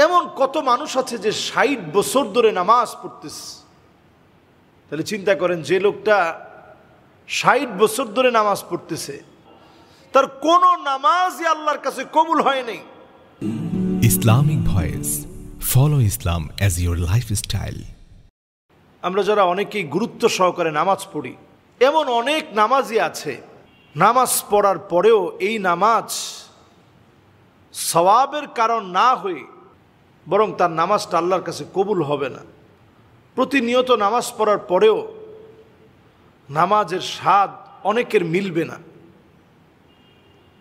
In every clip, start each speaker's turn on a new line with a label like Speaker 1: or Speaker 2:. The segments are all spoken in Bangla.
Speaker 1: এমন কত মানুষ আছে যে ৬০ বছর ধরে নামাজ পড়তেছে। তাহলে চিন্তা করেন, যে লোকটা ৬০ বছর ধরে নামাজ পড়তেছে তার কোনো নামাজই আল্লাহর কাছে কবুল হয় নাই।
Speaker 2: Islamic voice, follow Islam as your lifestyle.
Speaker 1: আমরা যারা অনেকেই গুরুত্ব সহকারে নামাজ পড়ি, এমন অনেক নামাজি আছে নামাজ পড়ার পরেও এই নামাজ সওয়াবের কারণ না হয়ে বরং তার নামাজটা আল্লাহর কাছে কবুল হবে না। প্রতিনিয়ত নামাজ পড়ার পরেও নামাজের স্বাদ অনেকের মিলবে না।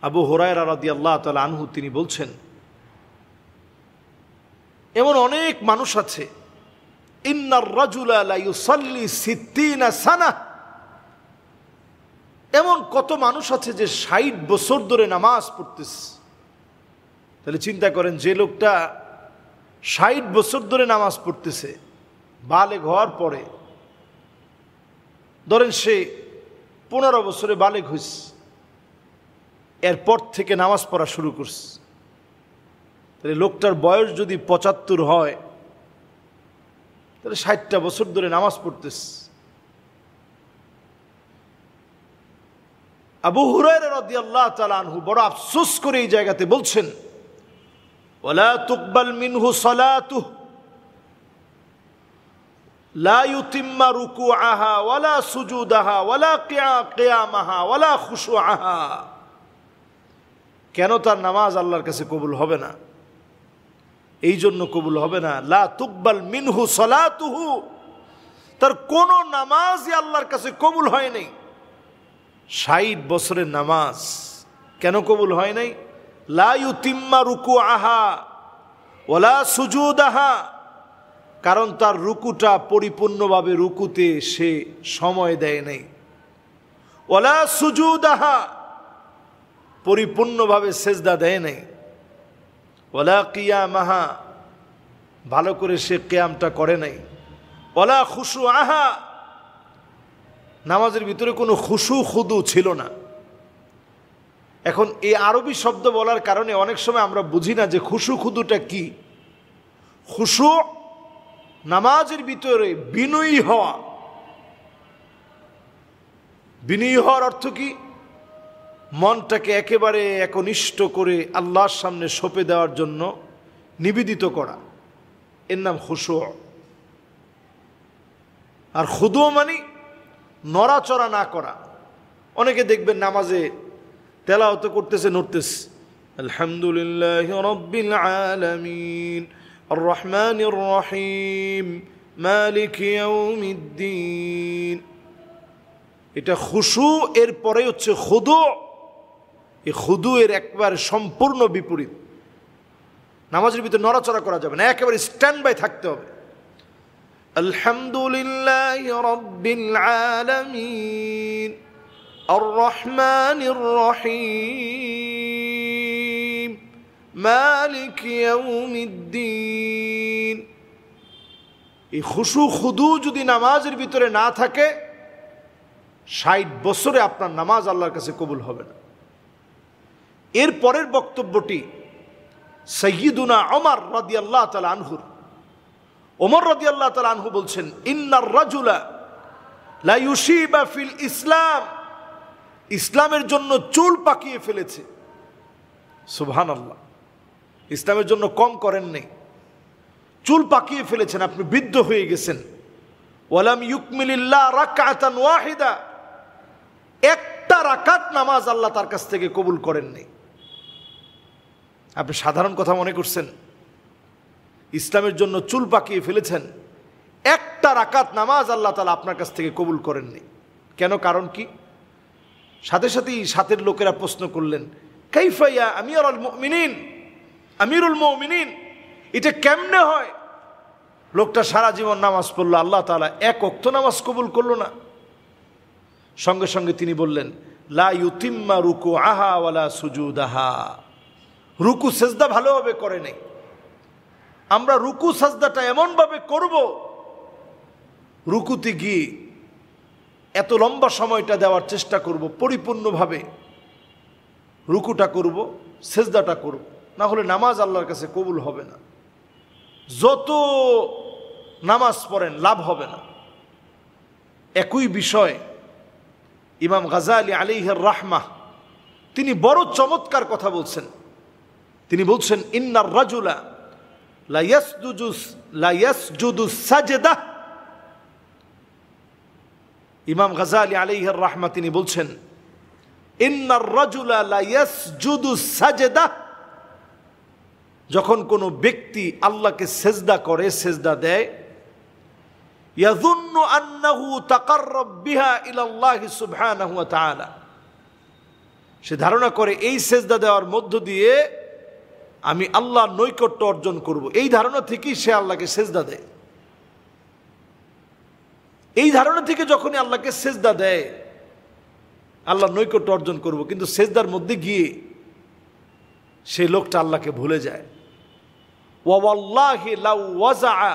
Speaker 1: আবু হুরায়রা রাদিয়াল্লাহু তাআলা আনহু তিনি বলছেন, এমন অনেক মানুষ আছে, ইন্নার রাজুলা লা ইউসাল্লি ৬০ সানা, এমন কত মানুষ আছে যে ৬০ বছর ধরে নামাজ পড়তেছে। তাহলে চিন্তা করেন, যে লোকটা ৬০ বছর ধরে নামাজ পড়তেছে, বালেগ হওয়ার পরে ধরেন সে ১৫ বছরে বালেগ হয়েছে, এরপর থেকে নামাজ পড়া শুরু করছে, তাহলে লোকটার বয়স যদি ৭৫ হয় তাহলে ৬০টা বছর ধরে নামাজ পড়তেছে। আবু হুরায়রা রাদিয়াল্লাহু তাআলা আনহু বড় আফসোস করে এই জায়গাতে বলছেন, ওয়ালা তুকবাল মিনহু সালাতুহু লা ইউতিম্মা রুকুআহা ওয়ালা সুজুদাহা ওয়ালা কিয়ামাহা ওয়ালা খুশুআহা। কেন তার নামাজ আল্লাহর কাছে কবুল হবে না? এই জন্য কবুল হবে না, লা তুকবাল মিনহু সালাতুহু, তার কোন নামাজই আল্লাহর কাছে কবুল হয় নাই। ৬০ বছরের নামাজ কেন কবুল হয় নাই? লা ইউতিম্মা রুকুআহা ওয়ালা সুজুদাহা, কারণ তার রুকুটা পরিপূর্ণভাবে রুকুতে সে সময় দেয় নাই। ওয়ালা সুজুদাহা, পরিপূর্ণভাবে সেজদা দেয় নাই। ওয়ালা কিয়ামাহা, ভালো করে সে কিয়ামটা করে নাই। ওয়ালা খুশুআহা, নামাজের ভিতরে কোনো খুশু খুদু ছিল না। এখন এই আরবি শব্দ বলার কারণে অনেক সময় আমরা বুঝি না যে খুশু খুদুটা কি। খুশু নামাজের ভিতরে বিনয়ী হওয়া। বিনয়ী হওয়ার অর্থ কি? মনটাকে একেবারে একনিষ্ঠ করে আল্লাহর সামনে সঁপে দেওয়ার জন্য নিবেদিত করা, এর নাম খুশু। আর খুদু মানে নড়াচড়া না করা। অনেকে দেখবেন নামাজে তেলাওয়াত করতেছে, নড়তেছে, আলহামদুলিল্লাহি রাব্বিল আলামিন আর রহমানির রহিম মালিকি ইয়াউমিদ্দিন। এটা খুশু, এর পরে হচ্ছে খুদু। এই খুদু এর একবার সম্পূর্ণ বিপরীত। নামাজের ভিতরে নড়াচড়া করা যাবে না, একেবারে স্ট্যান্ড বাই থাকতে হবে। আলহামদুলিল্লাহি রাব্বিল আলামিন আর রহমানির রহিম মালিকি ইয়াউমিদ্দিন। এই খুশু খুদু যদি নামাজের ভিতরে না থাকে, ৬০ বছরে আপনার নামাজ আল্লাহর কাছে কবুল হবে না। এর পরের বক্তব্যটি সাইয়্যিদুনা ওমর রাদিয়াল্লাহু তাআলা আনহুর। ওমর রাদিয়াল্লাহু তাআলা আনহু বলছেন, ইন্নার রাজুলা লা ইউশিবা ফিল ইসলাম, ইসলামের জন্য চুল পাকিয়ে ফেলেছে। সুবহানাল্লাহ, ইসলামের জন্য কম করেন নাই, চুল পাকিয়ে ফেলেছেন, আপনি বৃদ্ধ হয়ে গেছেন। ওয়ালাম ইউকমিলিল্লাহ রাকআতান ওয়াহিদা, একটা রাকাত নামাজ আল্লাহ তার কাছ থেকে কবুল করেন নাই। আপনি সাধারণ কথা মনে করছেন, ইসলামের জন্য চুল পাকিয়ে ফেলেছেন, একটা রাকাত নামাজ আল্লাহ তাআলা আপনার কাছ থেকে কবুল করেননি। কেন? কারণ কি? সাথে সাথেই সাথের লোকেরা প্রশ্ন করলেন, কাইফা ইয়া আমিরুল মুমিনিন, আমিরুল মুমিনিন, এটা কেমনে হয়? লোকটা সারা জীবন নামাজ পড়লো, আল্লাহ তাআলা এক ওয়াক্ত নামাজ কবুল করলো না। সঙ্গে সঙ্গে তিনি বললেন, লা ইউতিম্মা রুকুআহা ওয়ালা সুজুদাহা, রুকু সেজদা ভালোভাবে করে নাই। আমরা রুকু সাজদাটা এমনভাবে করব, রুকুতে গিয়ে এত লম্বা সময়টা দেওয়ার চেষ্টা করব, পরিপূর্ণভাবে রুকুটা করব, সেজদাটা করব, না হলে নামাজ আল্লাহর কাছে কবুল হবে না। যত নামাজ পড়েন লাভ হবে না। একই বিষয় ইমাম গাজালি আলাইহির রাহমাহ তিনি বড় চমৎকার কথা বলছেন। তিনি বলছেন ইন্নার রাজুলা লা ইয়াসজুদু সাজদা। ইমাম গাজালি আলাইহির রাহমাহ তিনি বলছেন ইন্নার রাজুলা লা ইয়াসজুদু সাজদা। যখন কোনো ব্যক্তি আল্লাহকে সেজদা করে, সেজদা দেয়, ইয়াযুন্নু আন্নাহু তাকাররাব বিহা ইলাল্লাহি সুবহানাহু ওয়া তাআলা, সে ধারণা করে এই সেজদা দেওয়ার মধ্য দিয়ে আমি আল্লাহর নৈকট্য অর্জন করব। এই ধারণা থেকেই সে আল্লাহকে সেজদা দেয়। এই ধারণা থেকে যখনই আল্লাহকে সেজদা দেয় আল্লাহর নৈকট্য অর্জন করব, কিন্তু সেজদার মধ্যে গিয়ে সেই লোকটা আল্লাহকে ভুলে যায়। ওয়া ওয়াল্লাহি লাউ ওয়াজাআ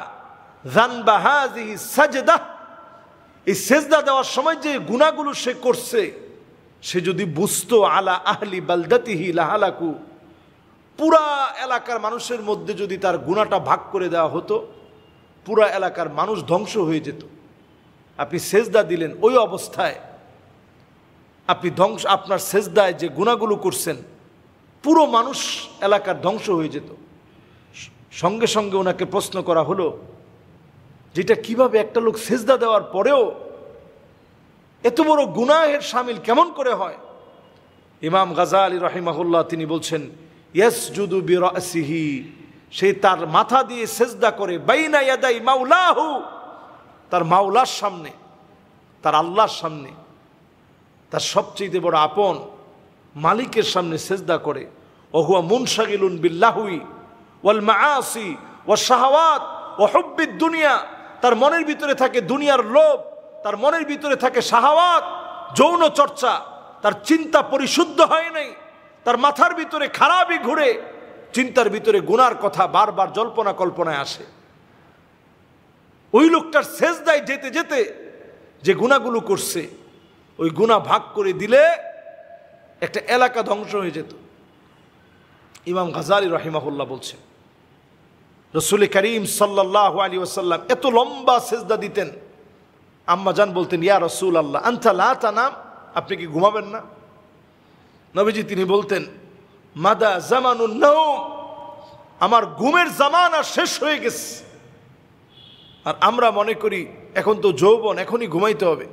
Speaker 1: যানবা হাযিহি সাজদা, এই সেজদা দেওয়ার সময় যে গুনাহগুলো সে করছে সে যদি বুঝতো আলা আহলি বালদাতিহি লাহালাকু, পুরা এলাকার মানুষের মধ্যে যদি তার গুনাহটা ভাগ করে দেওয়া হতো পুরা এলাকার মানুষ ধ্বংস হয়ে যেত। আপনি সেজদা দিলেন, ওই অবস্থায় আপনি আপনার সেজদায় যে গুনাহগুলো করছেন পুরো মানুষ এলাকার ধ্বংস হয়ে যেত। সঙ্গে সঙ্গে ওনাকে প্রশ্ন করা হলো যেটা কিভাবে একটা লোক সেজদা দেওয়ার পরেও এত বড় গুনাহের শামিল কেমন করে হয়? ইমাম গাজালি রাহিমাহুল্লাহ তিনি বলছেন ইয়াসজুদু বিরাসিহি, সে তার মাথা দিয়ে সেজদা করে বাইনা ইয়াদাই মাওলাহু, তার মাওলার সামনে, তার আল্লাহর সামনে, তার সবচেয়ে বড় আপন মালিকের সামনে সেজদা করে। ওহুয়া মুনশাগিলুন বিল্লাহি ওয়াল মাআসি ওয়াশ শাহাওয়াত ওয়া হুব্বিদ দুনিয়া, তার মনের ভিতরে থাকে দুনিয়ার লোভ, তার মনের ভিতরে থাকে শাহাওয়াত, যৌন চর্চা, তার চিন্তা পরিশুদ্ধ হয় নাই, তার মাথার ভিতরে খারাপই ঘুরে, চিন্তার ভিতরে গুনার কথা বারবার জল্পনা কল্পনায় আসে। ওই লোকটার সেজদায় যেতে যেতে যে গুনাহগুলো করছে ওই গুনাহ ভাগ করে দিলে একটা এলাকা ধ্বংস হয়ে যেত। ইমাম গাজালি রাহিমাহুল্লাহ বলছেন রাসূল করিম সাল্লাল্লাহু আলাইহি ওয়াসাল্লাম এত লম্বা সেজদা দিতেন, আম্মা জান বলতেন ইয়া রাসূলুল্লাহ আনতা লা তানাম, আপনি কি ঘুমাবেন না? নবীজি তিনি বলতেন মাদা জামানুন নাওম, আমার ঘুমের জামানা শেষ হয়ে গেছে। আর আমরা মনে করি এখন তো যৌবন, এখনই ঘুমাইতে হবে,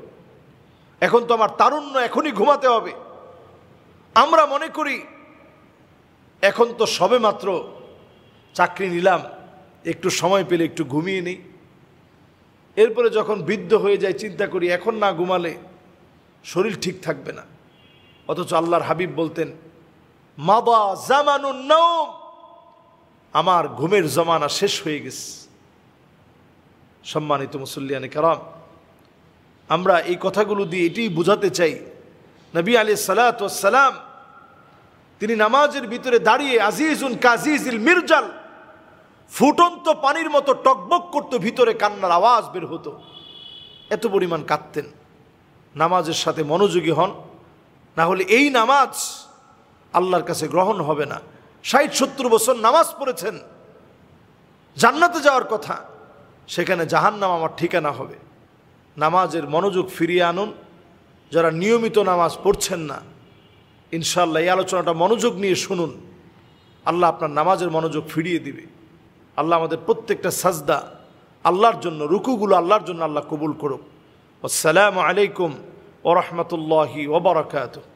Speaker 1: এখন তো আমার তারুণ্য, এখনই ঘুমাতে হবে। আমরা মনে করি এখন তো সবে মাত্র চাকরি নিলাম, একটু সময় পেলে একটু ঘুমিয়ে নিই। এরপরে যখন বৃদ্ধ হয়ে যায় চিন্তা করি এখন না ঘুমালে শরীর ঠিক থাকবে না। অথচ আল্লাহর হাবিব বলতেন মাদা জামানুন নাওম, আমার ঘুমের জমানা শেষ হয়ে গেছে। সম্মানিত মুসল্লিয়ানে কেরাম, আমরা এই কথাগুলো দিয়ে এটি বোঝাতে চাই নবী আলাইহিস সালাতু ওয়াস সালাম তিনি নামাজের ভিতরে দাঁড়িয়ে আজিজুন কাজিজিল মিরজাল, ফুটন্ত পানির মতো টকবক করতো, ভিতরে কান্নার আওয়াজ বের হতো, এত পরিমাণ কাঁদতেন। নামাজের সাথে মনোযোগী হন, না হলে এই নামাজ আল্লাহর কাছে গ্রহণ হবে না। ৬০-৭০ বছর নামাজ পড়েছেন, জান্নাতে যাওয়ার কথা, সেখানে জাহান্নাম আমার ঠিকানা হবে। নামাজের মনোযোগ ফিরিয়ে আনুন। যারা নিয়মিত নামাজ পড়ছেন না, ইনশাআল্লাহ এই আলোচনাটা মনোযোগ নিয়ে শুনুন, আল্লাহ আপনার নামাজের মনোযোগ ফিরিয়ে দিবে। আল্লাহ আমাদের প্রত্যেকটা সাজদা আল্লাহর জন্য, রুকুগুলো আল্লাহর জন্য আল্লাহ কবুল করুক। আসসালামু আলাইকুম ওয়া রাহমাতুল্লাহি ওয়া বারাকাতুহু।